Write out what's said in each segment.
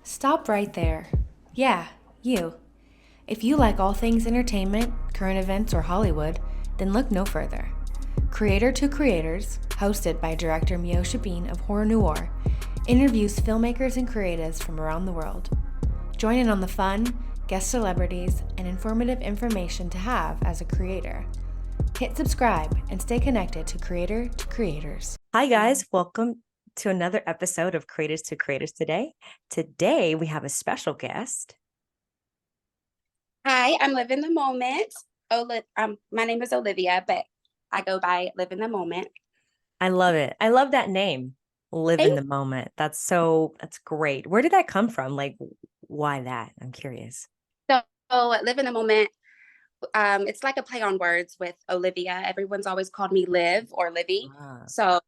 Stop right there. Yeah, you. If you like all things entertainment, current events, or Hollywood, then look no further. Creator to Creators, hosted by director Meosha Bean of Horror Noir, interviews filmmakers and creatives from around the world. Join in on the fun, guest celebrities, and informative information to have as a creator. Hit subscribe and stay connected to Creator to Creators. Hi, guys. Welcome to another episode of Creators to Creators today. Today, we have a special guest. Hi, I'm Live in the Moment. My name is Olivia, but I go by Live in the Moment. I love it. I love that name, Live in Thank the Moment. That's great. Where did that come from? Like, why that? I'm curious. so Live in the Moment. It's like a play on words with Olivia. Everyone's always called me Liv or Livy. Ah, So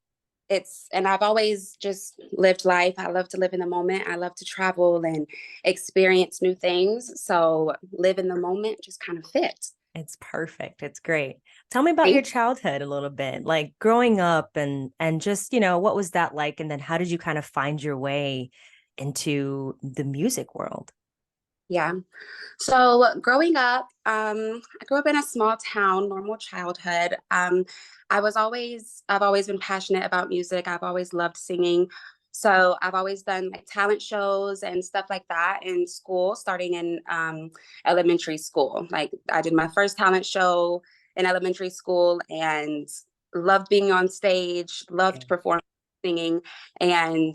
and I've always just lived life. I love to live in the moment. I love to travel and experience new things. So live in the moment just kind of fits. it's perfect. It's great. Tell me about your childhood a little bit, like growing up and just, what was that like? And then how did you kind of find your way into the music world? Yeah. So growing up, I grew up in a small town, normal childhood. I've always been passionate about music. I've always loved singing. So I've always done like talent shows and stuff like that in school, starting in elementary school. Like I did my first talent show in elementary school and loved being on stage, loved Okay. performing, singing, and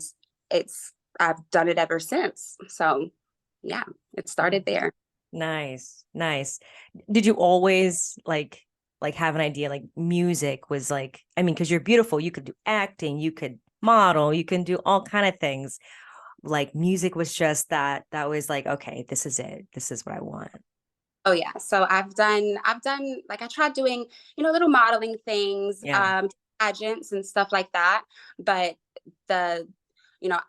I've done it ever since. So yeah, it started there. Nice, nice. Did you always like have an idea like music was like, I mean, because you're beautiful, you could do acting, you could model, you can do all kind of things. Like music was just that was like, okay, this is it. This is what I want. Oh yeah. So I've done like I tried doing, little modeling things, Yeah. pageants and stuff like that. But the, you know,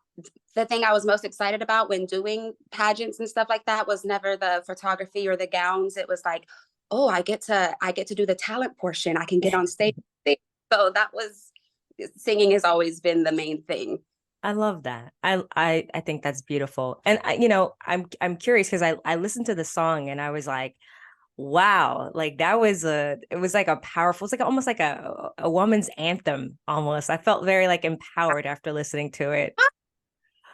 the thing I was most excited about when doing pageants and stuff like that was never the photography or the gowns. It was like, oh, I get to do the talent portion. I can get on stage. So that was singing has always been the main thing. I love that. I think that's beautiful. And I'm curious because I listened to the song and I was like, wow, like it was like a powerful, it's like almost like a woman's anthem almost. I felt very like empowered after listening to it.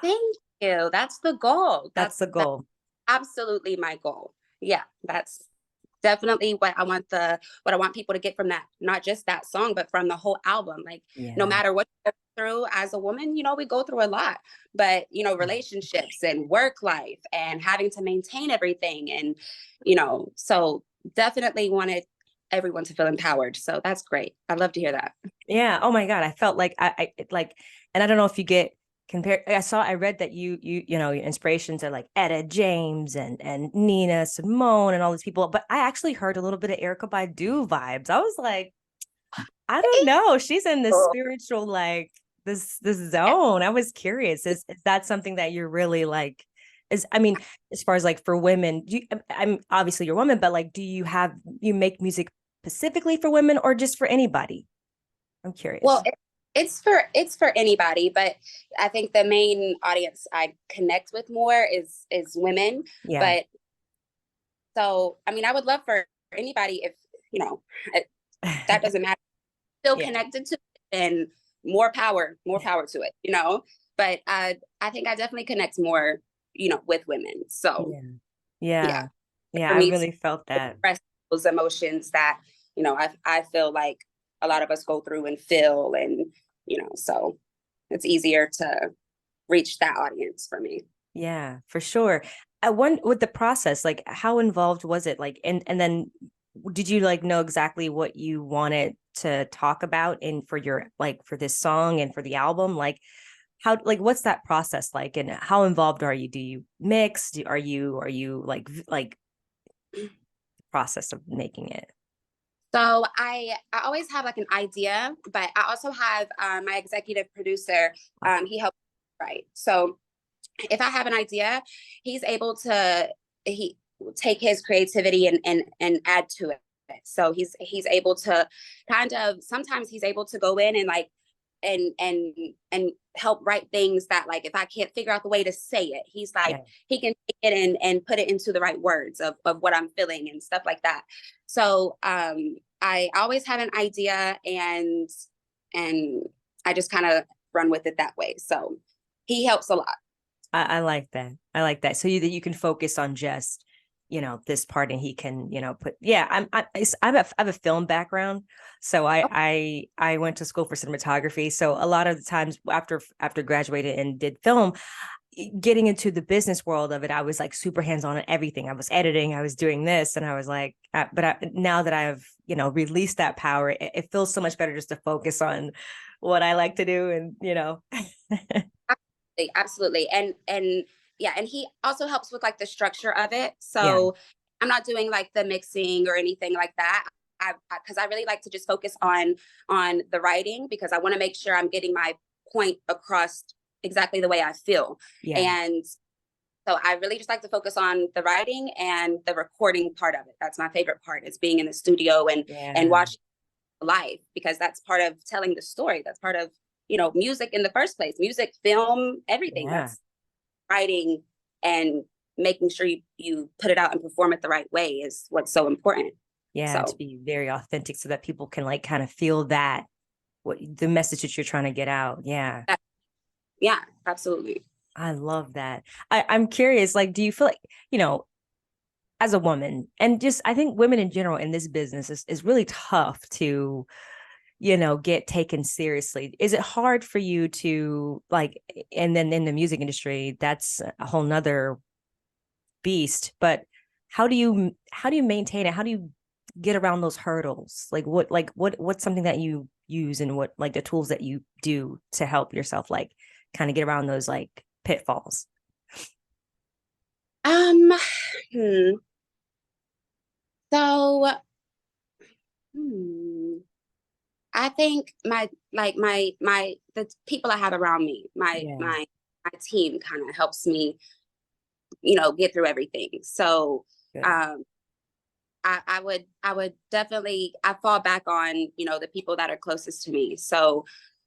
Thank you. That's the goal. That's the That's goal. absolutely my goal. Yeah, that's definitely what I want people to get from that, not just that song, but from the whole album. Like no Yeah. matter what you go through as a woman, we go through a lot. But relationships and work life and having to maintain everything and so definitely wanted everyone to feel empowered. So that's great. I love to hear that. Yeah. Oh my God. I felt like like, and I don't know if you get compared. I read that your inspirations are like Etta James and Nina Simone and all these people. But I actually heard a little bit of Erica Badu vibes. I was like, I don't know. She's in this spiritual, like this zone. I was curious. Is that something that you're really like, I mean, as far as like for women, I'm obviously you're a woman, but like, you make music specifically for women or just for anybody? I'm Well, curious. it's for anybody, but I think the main audience I connect with more is women. Yeah. But so, I mean, I would love for anybody if you know it- that doesn't matter. Still Yeah. connected to it and more power to it. But I think I definitely connect more, with women. So Yeah. yeah, Yeah. Yeah. for I me to really felt that. express those emotions that I feel like a lot of us go through and feel, and so it's easier to reach that audience for me. Yeah, for sure. I wonder with the process, like how involved was it? Like, and then did you like know exactly what you wanted to talk about in for your like for this song and for the album? Like like what's that process like and how involved are you? Do you mix? Are you like process of making it? So I always have like an idea, but I also have my executive producer. He helps write. So if I have an idea, he's able to he take his creativity and add to it. So he's able to kind of sometimes he's able to go in and like and help write things that, like, if I can't figure out the way to say it, he's like, Yeah. he can take it and put it into the right words of what I'm feeling and stuff like that. So I always have an idea, and I just kind of run with it that way. So he helps a lot. I like that. I like that. So that you can focus on just, this part, and he can, put, yeah, I have a film background. So I went to school for cinematography. So a lot of the times after graduated and did film, getting into the business world of it, I was like super hands-on on everything. I was editing, I was doing this, and I was like, now that I've, released that power, it feels so much better just to focus on what I like to do. And, Absolutely. And yeah, and he also helps with like the structure of it. yeah, So I'm not doing like the mixing or anything like that. Because I really like to just focus on the writing, because I want to make sure I'm getting my point across exactly the way I feel. yeah, And so I really just like to focus on the writing and the recording part of it. That's my favorite part, is being in the studio and yeah, watching live, because that's part of telling the story. That's part of, music in the first place. Music, film, everything. yeah, That's writing, and making sure you put it out and perform it the right way is what's so important. yeah, to So be very authentic so that people can like kind of feel that the message that you're trying to get out. Yeah. yeah, absolutely. I love that. I'm curious, like, do you feel like, as a woman, and just, I think women in general in this business is really tough to, get taken seriously. Is it hard for you to like, and then in the music industry, that's a whole nother beast, but how do you maintain it? How do you get around those hurdles? What's something that you use, and what, like, the tools that you do to help yourself, like, kind of get around those like pitfalls? Um, hmm. So, hmm. I think the people I have around me, Yeah. my team kind of helps me, get through everything. So, Good. um, I would definitely, I fall back on, the people that are closest to me. So,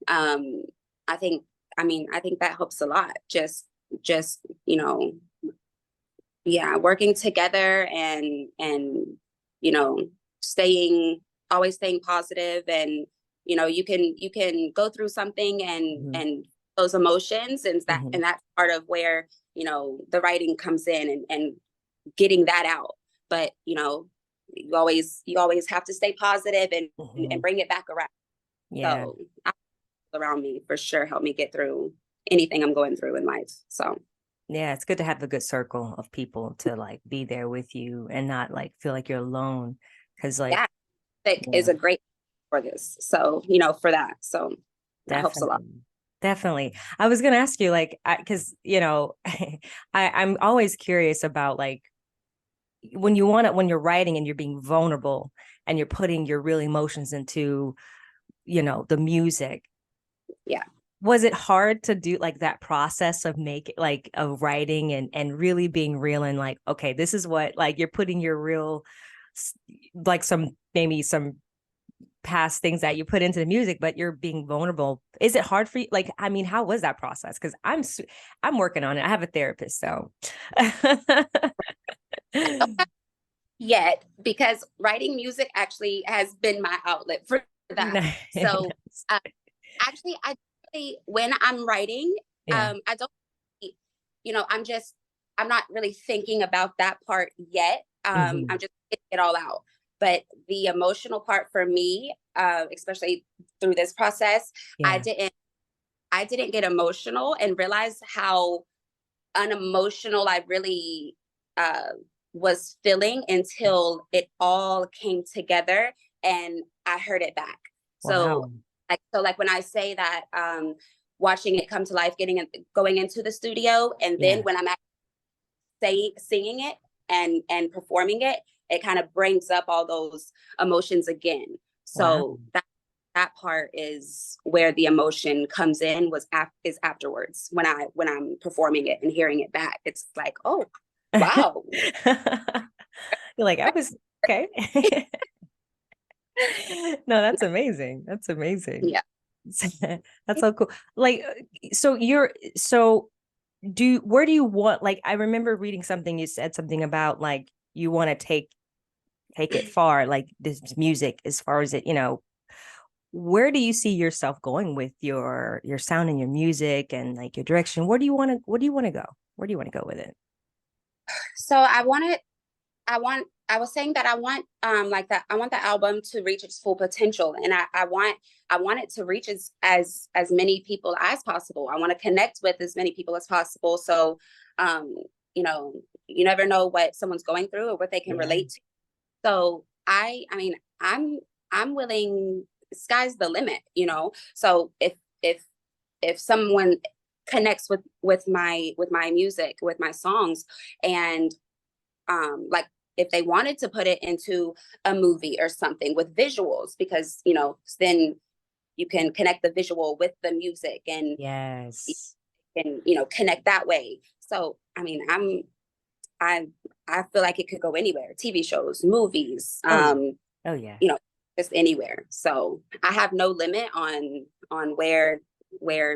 um, I think, I think that helps a lot. Just, yeah, working together, and staying always staying positive, and you can go through something, and Mhm. those emotions, Mhm. and that's part of where the writing comes in, and getting that out. But you always have to stay positive, and Mhm. bring it back around. Yeah. So around me for sure help me get through anything I'm going through in life. So Yeah, it's good to have a good circle of people to like be there with you and not like feel like you're alone. Cause like, yeah, music is yeah, a great for this. So, for that. So that helps a lot. definitely. Definitely. I was gonna ask you, like, cause I'm always curious about like when you're writing and you're being vulnerable and you're putting your real emotions into, the music. Yeah. Was it hard to do like that process of of writing and really being real, and like, okay, this is what, like, you're putting your real, like, maybe some past things that you put into the music, but you're being vulnerable. Is it hard for you? Like, I mean, how was that process? Because I'm working on it. I have a therapist, so. Yet, because writing music actually has been my outlet for that. So, Nice. uh, actually, I really, when I'm writing, Yeah. I don't, I'm not really thinking about that part yet. I'm Hmm. just getting it all out. But the emotional part for me, especially through this process, I Yeah. didn't, I didn't get emotional and realize how unemotional I really was feeling until it all came together and I heard it back. So, Wow. like when I say that, watching it come to life, going into the studio, and then Yeah. when I'm singing it and performing it, it kind of brings up all those emotions again. Wow. So that part is where the emotion comes in, is afterwards, when I'm performing it and hearing it back. It's like, oh wow. You're like, I was okay. No, that's amazing. That's amazing. Yeah. That's so cool. Like, so where do you want, like, I remember reading something, you said something about like, you want to take it far, like this music, as far as it, where do you see yourself going with your sound and your music and like your direction? Where do you want to go? Where do you want to go with it? So I was saying that I want like that I want the album to reach its full potential, and I want it to reach as many people as possible. I want to connect with as many people as possible. So um you know, you never know what someone's going through or what they can Yeah. relate to. So I mean, I'm willing, sky's the limit, you know. So if someone connects with my music, with my songs, and like if they wanted to put it into a movie or something with visuals, because you know, then you can connect the visual with the music, and Yes. you know, connect that way. So I mean, I I feel like it could go anywhere. TV shows, movies, Oh yeah. Oh yeah. you know, just anywhere. So I have no limit on where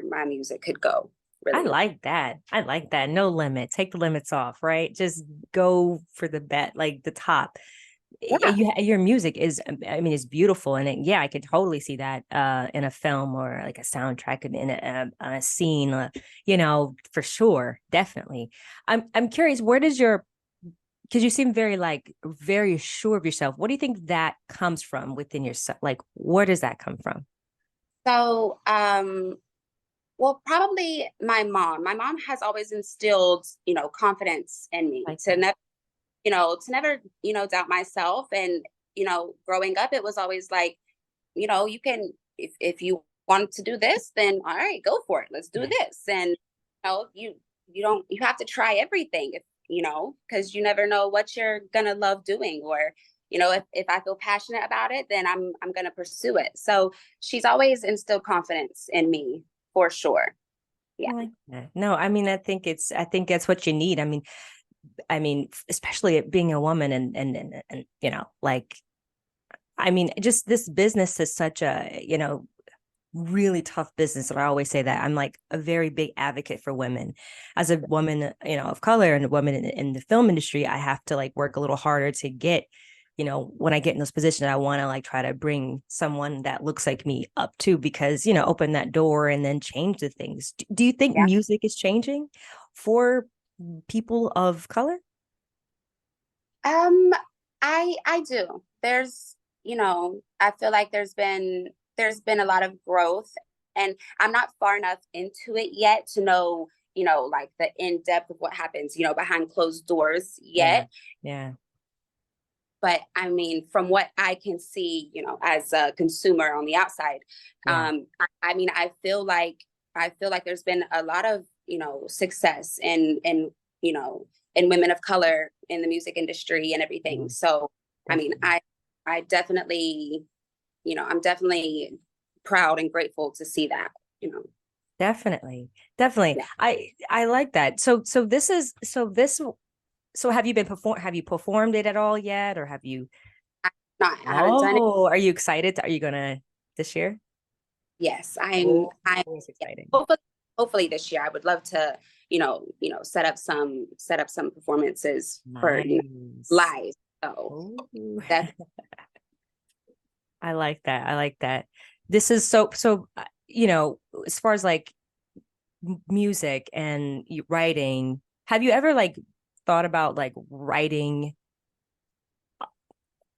my music could go, I really. like that. I like that. No limit. Take the limits off, right? Just go for the bet, like the top. Yeah. Your music is, I mean, it's beautiful, and yeah, I could totally see that in a film or like a soundtrack in a scene, for sure, definitely. I'm curious, where does because you seem very like very sure of yourself. What do you think that comes from within yourself? Like, where does that come from? So well, probably my mom. My mom has always instilled, you know, confidence in me Like to that. never, to never, doubt myself. And, growing up, it was always like, you can, if you want to do this, then all right, go for it. Let's do Yeah. this. And, you have to try everything, because you never know what you're going to love doing, or, if I feel passionate about it, then I'm going to pursue it. So she's always instilled confidence in me, for sure. Yeah. I like that. No, I mean, I think that's what you need. I mean, especially it being a woman and like, I mean, just this business is such a, really tough business. And I always say that I'm like a very big advocate for women. As a woman, of color and a woman in the film industry, I have to like work a little harder to get, when I get in those positions, I want to like try to bring someone that looks like me up too, because, open that door and then change the things. Do you think Yeah. music is changing for people of color? Um, I do. I feel like there's been a lot of growth, and I'm not far enough into it yet to know, like the in depth of what happens, behind closed doors Yeah. yet. Yeah. But I mean, from what I can see, as a consumer on the outside, Yeah. I mean, I feel like there's been a lot of, success you know, in women of color in the music industry and everything. Yeah. So, I mean, Definitely. I definitely, I'm definitely proud and grateful to see that, Definitely. Definitely. yeah. I like that. So have you performed it at all yet, or have you? I haven't done it. Oh, are you excited? Are you gonna this year? Yes, Oh, I'm, it's yeah, exciting. hopefully this year I would love to, set up some performances for, Nice. live. So Oh, that's, I like that. I like that. This is as far as like music and writing, have you ever like thought about like writing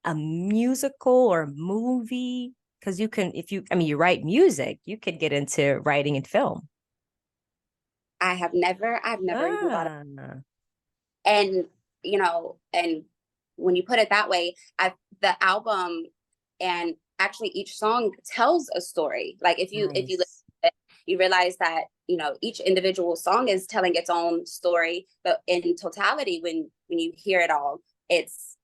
a musical or a movie? Because you can, if you, I mean, you write music, you could get into writing and film. I've never even thought of, Ah, and, and when you put it that way, the album, and actually each song tells a story. Like if you listen nice. to it, you realize that, each individual song is telling its own story, but in totality, when you hear it all, it's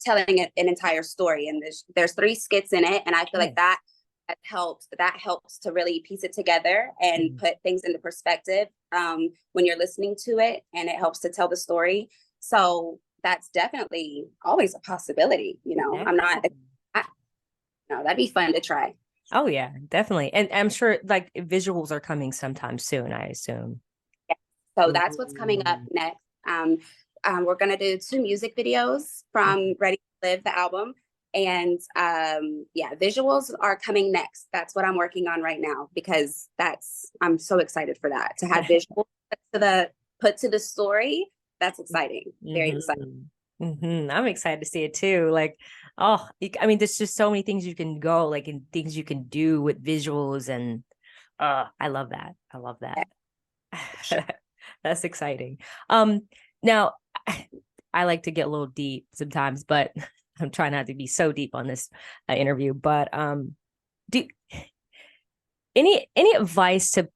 telling an entire story. And there's three skits in it, and I feel like Nice. that helps to really piece it together and Mhm. put things into perspective, when you're listening to it, and it helps to tell the story. So that's definitely always a possibility. I'm not, Definitely. I, no, that'd be fun to try. Oh yeah, definitely. And I'm sure like visuals are coming sometime soon, I assume. Yeah. So that's what's coming up Ooh. next. We're gonna do 2 music videos from Ready to Live, the album. And yeah, visuals are coming next. That's what I'm working on right now because I'm so excited for that. To have visuals put to the story, that's exciting. Very exciting. I'm excited to see it too. Like, oh, I mean, there's just so many things you can go, like, and things you can do with visuals, and I love that. I love that. Sure. That's exciting. Now I like to get a little deep sometimes, but I'm trying not to be so deep on this interview. But do any advice to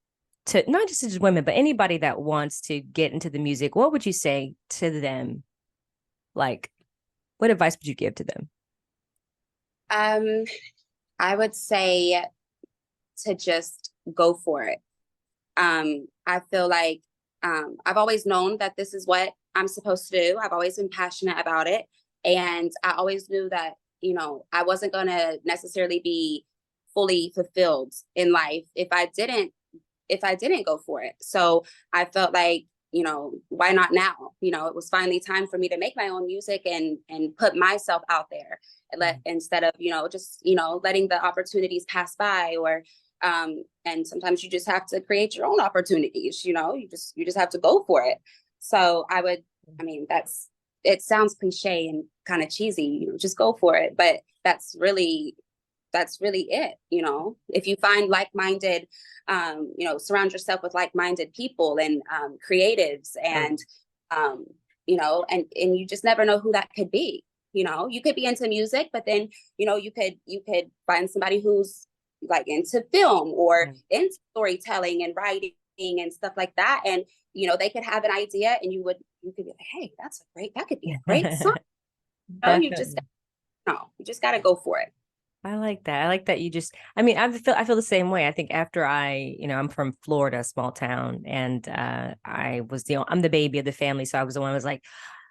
not just women, but anybody that wants to get into the music? What would you say to them? Like, what advice would you give to them? Um, I would say to just go for it. I feel like I've always known that this is what I'm supposed to do. I've always been passionate about it. And I always knew that, I wasn't going to necessarily be fully fulfilled in life if I didn't go for it. So I felt like, why not now? It was finally time for me to make my own music and put myself out there instead of, just, letting the opportunities pass by or and sometimes you just have to create your own opportunities, you just have to go for it. So it sounds cliche and kind of cheesy, just go for it. But that's really it. If you find like-minded, surround yourself with like-minded people and creatives and and you just never know who that could be. You could be into music, but then you could find somebody who's like into film or into storytelling and writing and stuff like that, and they could have an idea and you could be like, hey, that could be a great song. You just got to go for it. I like that. I like that you just, I mean, I feel the same way. I think after I'm from Florida, a small town, and I'm the baby of the family. So I was the one who was like,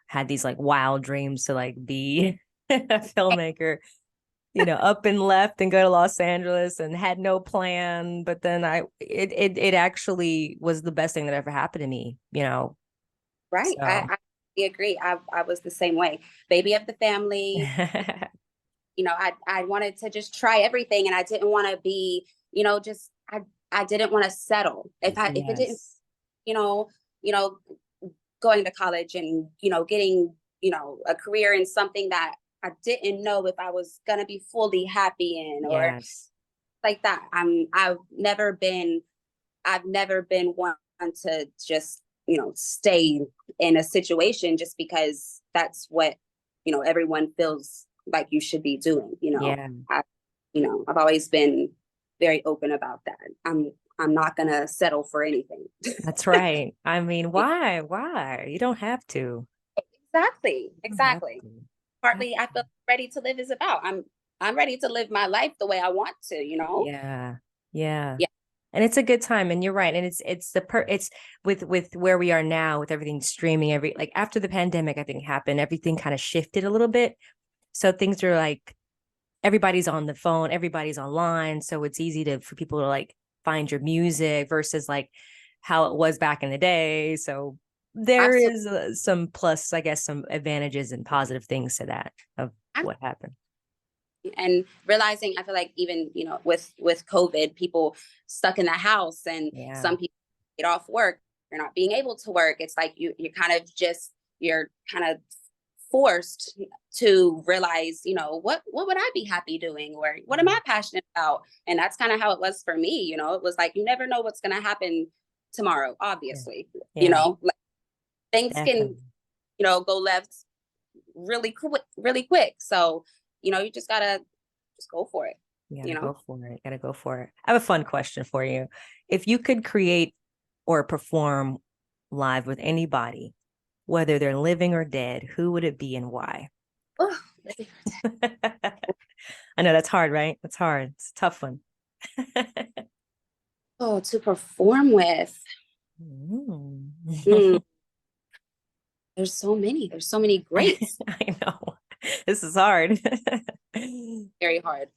had these like wild dreams to like be a filmmaker, up and left and go to Los Angeles and had no plan. But then it actually was the best thing that ever happened to me, Right. so. I agree. I was the same way. Baby of the family. I wanted to just try everything and I didn't want to be, just I didn't want to settle. If it didn't, Yes. you know, you know, going to college and, getting, a career in something that I didn't know if I was gonna be fully happy in or Yes. like that. I've never been one to just, stay in a situation just because that's what, everyone feels like you should be doing. Yeah. I've always been very open about that. I'm not gonna settle for anything. That's right. I mean, why? Why? You don't have to. Exactly. You don't have Exactly. to. Partly I feel ready to live is about. I'm ready to live my life the way I want to. Yeah. Yeah. Yeah. And it's a good time. And you're right. And it's with where we are now with everything streaming, like after the pandemic, I think happened, everything kind of shifted a little bit. So things are like everybody's on the phone, everybody's online. So it's easy for people to like find your music versus like how it was back in the day. So there Absolutely. is some plus, I guess, some advantages and positive things to that of what happened. And realizing, I feel like even, with COVID, people stuck in the house and Yeah. some people get off work, you're not being able to work. It's like you're kind of forced to realize, what would I be happy doing or what am I passionate about? And that's kind of how it was for me. It was like you never know what's going to happen tomorrow, obviously. Yeah. Like things can, Definitely. go left really quick. So, you just gotta just go for it. You gotta go for it. Gotta go for it. I have a fun question for you. If you could create or perform live with anybody, whether they're living or dead, who would it be and why? Oh, I know that's hard, right? That's hard. It's a tough one. oh, to perform with. Mm. There's so many. There's so many greats. I know. This is hard. Very hard.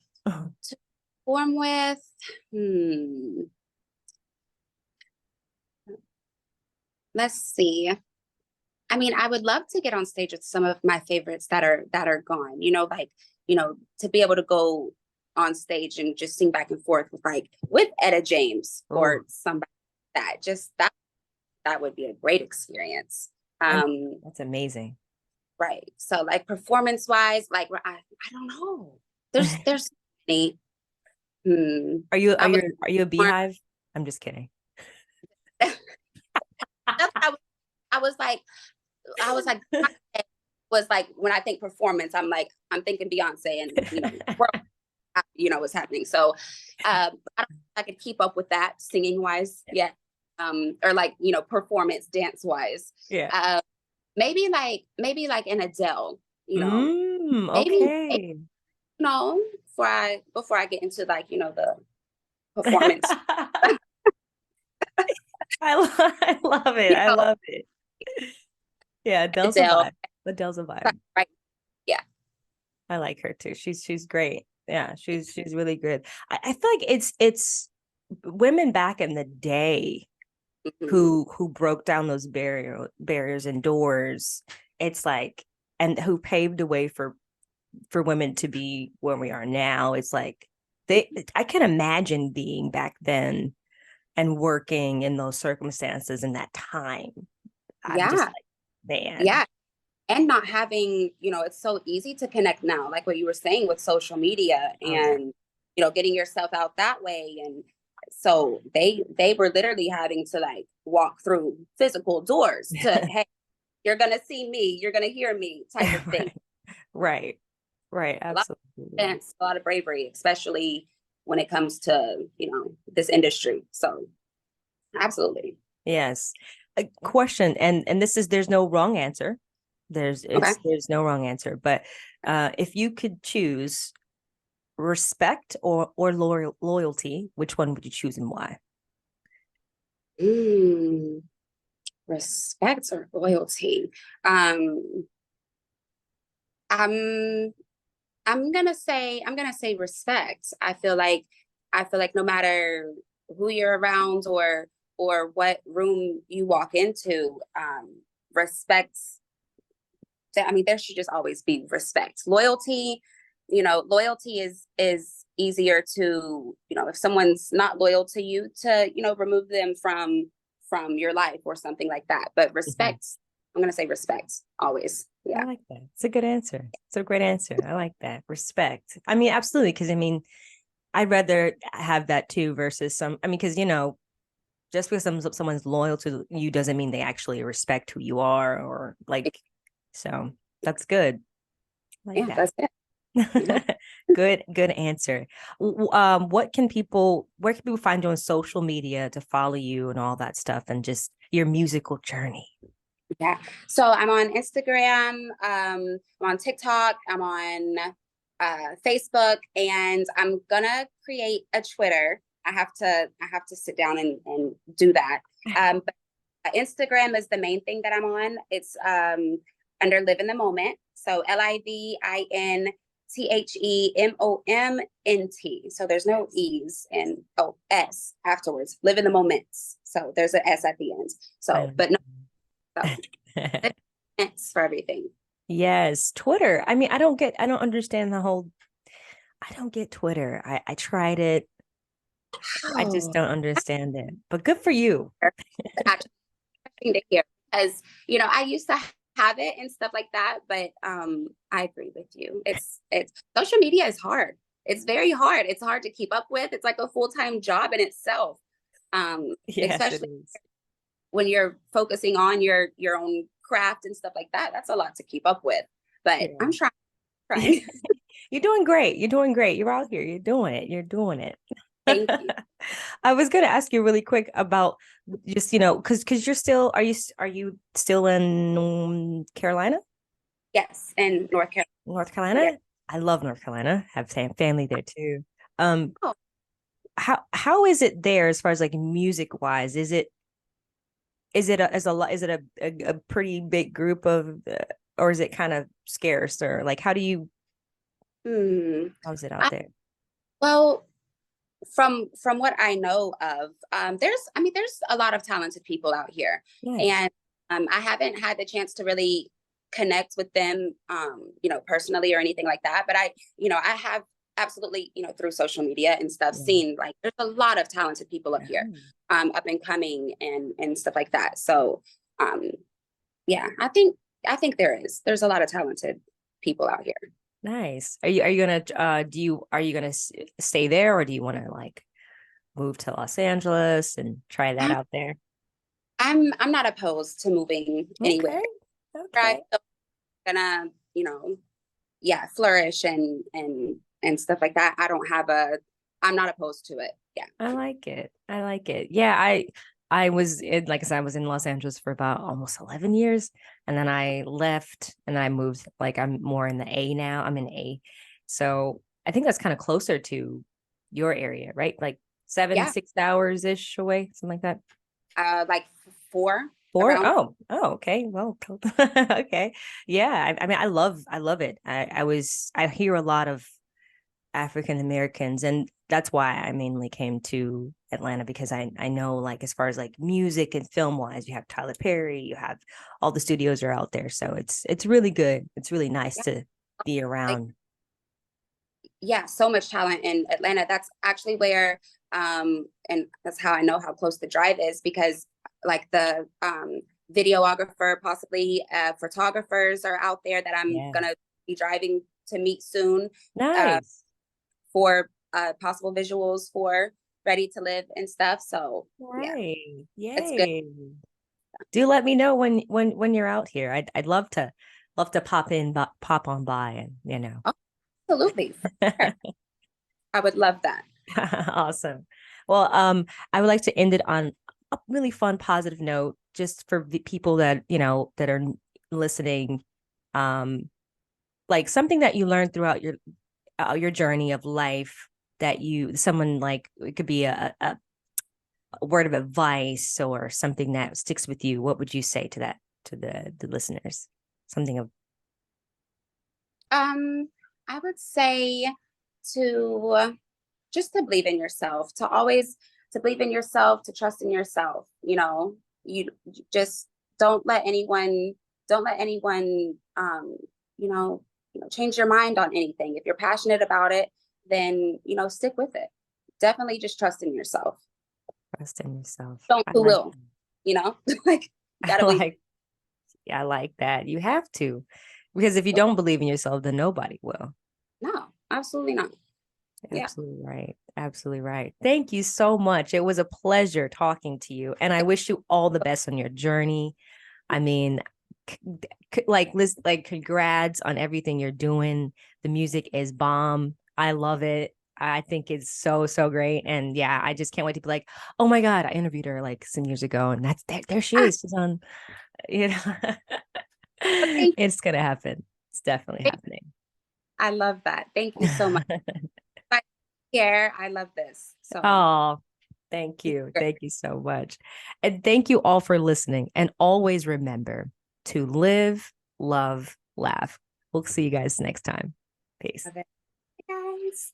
Perform with, hmm, let's see. I mean, I would love to get on stage with some of my favorites that are gone, like, to be able to go on stage and just sing back and forth with Etta James Oh, or somebody like that. Just that would be a great experience. I mean, Um, that's amazing. right. So like performance wise, like I don't know. There's so many. Hmm. I was Are you a born- beehive? I'm just kidding. I was like I was like was like when I think performance, I'm thinking Beyonce and world, what's happening. So I don't think I could keep up with that singing wise yet. Or like, performance dance wise. Yeah. Maybe like an Adele, maybe Okay. before I get into like, the performance. I love it. You I know, love it. Yeah, Adele's a Adele, vibe. Adele's a vibe. right? Yeah. I like her too. She's great. Yeah, she's really good. I feel like it's women back in the day Mhm. who broke down those barriers and doors. It's like, and who paved the way for women to be where we are now. It's like I can imagine being back then and working in those circumstances in that time. I'm just Yeah. like, man. Yeah. And not having, it's so easy to connect now, like what you were saying with social media Oh yeah. and, getting yourself out that way. And so they were literally having to like walk through physical doors to, hey, you're gonna see me, you're gonna hear me type of thing. Right. Right. Right. A lot of Absolutely. sense, a lot of bravery, especially when it comes to, this industry. So absolutely. Yes. A question, and this is there's no wrong answer. Okay. There's no wrong answer, but if you could choose respect or loyalty, which one would you choose and why? Mm, respect or loyalty. Um, I'm I'm gonna say respect. I feel like no matter who you're around or what room you walk into, respect. I mean, there should just always be respect. Loyalty is easier to, if someone's not loyal to you, to, remove them from your life or something like that. But Mhm. respect, I'm gonna say respect always. I Yeah. like that. It's a good answer. It's a great answer. I like that. Respect. I mean, absolutely. Because I mean, I'd rather have that too versus some. I mean, because just because someone's loyal to you doesn't mean they actually respect who you are or like. So that's good. I like Yeah, that. that's it. Yeah. Good answer. Where can people find you on social media to follow you and all that stuff and just your musical journey? Yeah. So I'm on Instagram, I'm on TikTok, I'm on Facebook, and I'm gonna create a Twitter. I have to sit down and do that. But Instagram is the main thing that I'm on. It's under Live in the Moment. So LIVINTHEMOMNT. So there's no E's and S afterwards. Live in the moments. So there's an S at the end. So, but no, so it's for everything. Yes, Twitter. I mean, I don't understand I don't get Twitter. I tried it. I just Oh, don't understand it. But good for you. actually to hear because I used to have it and stuff like that, but I agree with you. It's social media is hard. It's very hard. It's hard to keep up with. It's like a full-time job in itself. Yes, it Especially is. when you're focusing on your own craft and stuff like that. That's a lot to keep up with. But Yeah. I'm trying. You're doing great. You're doing great. You're out here. You're doing it. You're doing it. Thank you. I was going to ask you really quick about just, because are you still in Carolina? Yes, in North Carolina. North Yeah. Carolina? I love North Carolina. Have family there too. Um, Oh, how is it there as far as like music wise? Is it a pretty big group of or is it kind of scarce or like hmm. how's it out I, there? well, from what I know of, there's a lot of talented people out here, Nice. and I haven't had the chance to really connect with them, personally or anything like that. But I have absolutely, through social media and stuff, Yeah. seen like there's a lot of talented people up here, up and coming and stuff like that. So, yeah, I think there's a lot of talented people out here. Nice. Are you gonna are you gonna stay there, or do you want to like move to Los Angeles and try that Um, out there? I'm not opposed to moving anywhere. Okay. Right, Okay. so gonna, yeah, flourish and stuff like that. I'm not opposed to it. Yeah. I like it. I like it. Yeah, I was in, like I said, I was in Los Angeles for about almost 11 years, and then I left and then I moved, like I'm more in the A now. I'm in A. So I think that's kind of closer to your area, right? Like Yeah. 6 hours ish away, something like that. Like four Four? around. Oh, okay. Well, okay. Yeah. I mean, I love it. I hear a lot of African Americans, and that's why I mainly came to Atlanta, because I know, like, as far as like music and film wise, you have Tyler Perry, you have all the studios are out there, so it's really good. It's really nice Yeah. to be Like, around. yeah, so much talent in Atlanta. That's actually where, and that's how I know how close the drive is, because like the videographer, possibly photographers are out there that I'm Yeah. gonna be driving to meet soon, uh, Nice. for possible visuals for Ready to Live and stuff. So yeah, Right. it's good. Yay. Do let me know when you're out here. I'd love to pop on by, and Oh, absolutely. For sure. I would love that. Awesome. Well, I would like to end it on a really fun, positive note, just for the people that, that are listening. Um, like something that you learned throughout your journey of life, that someone, like, it could be a word of advice or something that sticks with you. What would you say to that, to the listeners? Something of I would say to just to believe in yourself, to always to believe in yourself, to trust in yourself. You just don't let anyone you know, change your mind on anything. If you're passionate about it, then stick with it. Definitely just trust in yourself. trust in yourself. Don't I who like will, like you I gotta believe. like I like that. You have to, because if you don't believe in yourself, then nobody will. No, absolutely not. Yeah. Absolutely right. Absolutely right. Thank you so much. It was a pleasure talking to you, and I wish you all the best on your journey. I mean, like congrats on everything you're doing. The music is bomb. I love it. I think it's so, so great. And yeah, I just can't wait to be like, oh my God, I interviewed her like some years ago, and there she Ah, is. She's on, you know, but thank it's gonna happen. It's definitely you. happening. I love that. Thank you so much. Bye. Care. I love this. So Oh, thank you. Thank you so much. And thank you all for listening. And always remember to live, love, laugh. We'll see you guys next time. Peace. love it, guys.